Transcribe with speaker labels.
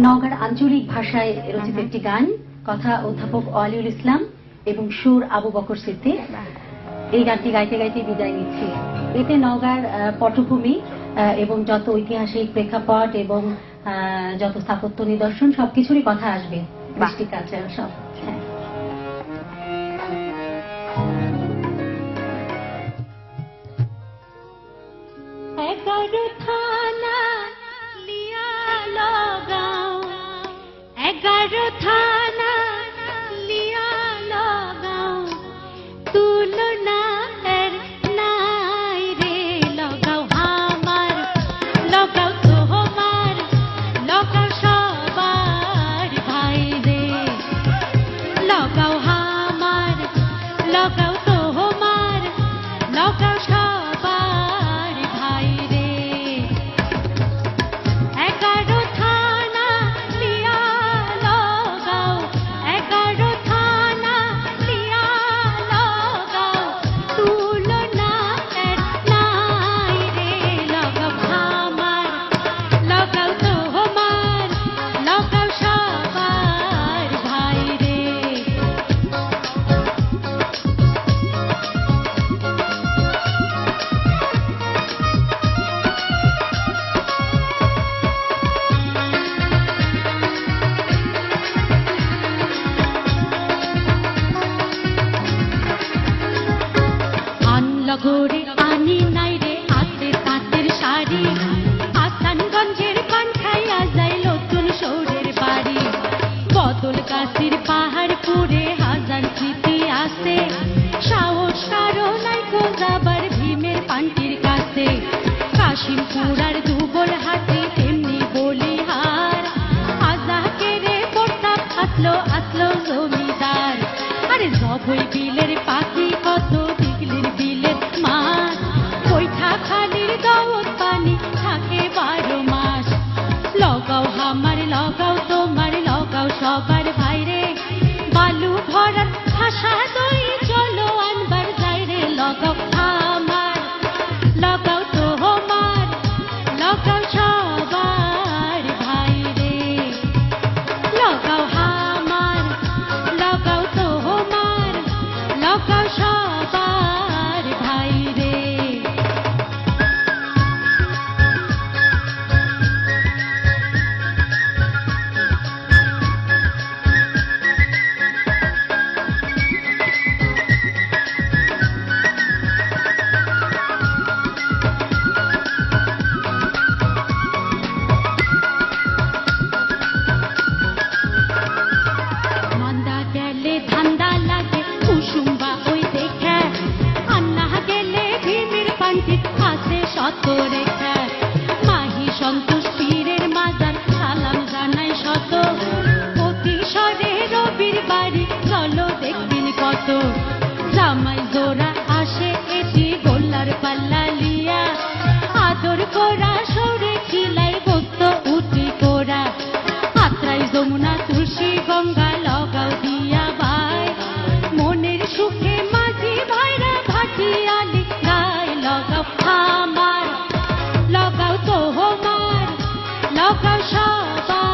Speaker 1: নওগাঁর আঞ্চলিক ভাষায় রচিত একটি গান, কথা অধ্যাপক ওয়ালিউল ইসলাম এবং সুর আবু বকর সিদ্দিক। এই গানটি গাইতে গাইতে বিদায় নিচ্ছি। এতে নওগাঁর পটভূমি এবং যত ঐতিহাসিক প্রেক্ষাপট এবং যত স্থাপত্য নিদর্শন সবকিছুরই কথা আসবে, কৃষ্টি কালচার সব। হ্যাঁ,
Speaker 2: এগারো থানা লিয়া লগাও, এগারো থানা লিয়া লগাও, তুলনা এর নাই রে। লগাও আমার, লগাও তোমার, লগাও সবার ভাই রে। লগাও আমার, লগাও তোমার, লগাও সবার ভাই রে। এগারো থানা লিয়া লগাও, এগারো থানা লিয়া লগাও, তুলনা এর নাই রে। লগাও আমার, লগাও তোমার, লগাও সবার ভাই রে। আনলগরে আনি নাই রে হাতে তাঁতের শাড়ি, হাসানগঞ্জের পান খাইয়া যাই নতুন শহরের বাড়ি। বদল গাছির পাহাড়পুরে হাজার স্মৃতি আছে, সাহস কারো নাই গো যাবার ভীমের পান্টির কাছে। কাশিমপুরার দুবল হাতি তেমনি বলিহার, আজাকে রে প্রতাপ আসলো আসলো জমিদার। আরে জবই বিলের পাখি কত দিগলির বিলের মাছ, বৈঠা খালির দাওয়াত পানি থাকে 12 মাস। লগাও আমার, লগাও তোমার, লগাও সবার ভাইরে। বালু ভরার ভাষা দই চলো আনবার যাই রে। লগাও আমার, লগাও তোমার, লগাও সবার ভাইরে। লগাও আমার, লগাও তোমার, লগাও সবার ভাইরে। মান্দা গেলে ধান্দা লাগে কুসুম্বা ওই দেখে, আন্না গেলে ভীমের পান্তি আছে শত রেখা। মাহি সন্তোষ পীরের মাজার সালাম জানাই শত, অতিশরে রবির বাড়ি চলো দেখবিন কত। জামাই জোড়া আসে এটি গোল্লার পাল্লা লিয়া, আদর করা সরে খিলাই বস্ত উঠি কোরা। আত্রাই যমুনা তুলসী গঙ্গা লগাও দিয়া ভাই, মনের সুখে মাঝি ভাইরা ভাটিয়ালি গায়। লগাও আমার, লগাও তোমার, লগাও সবার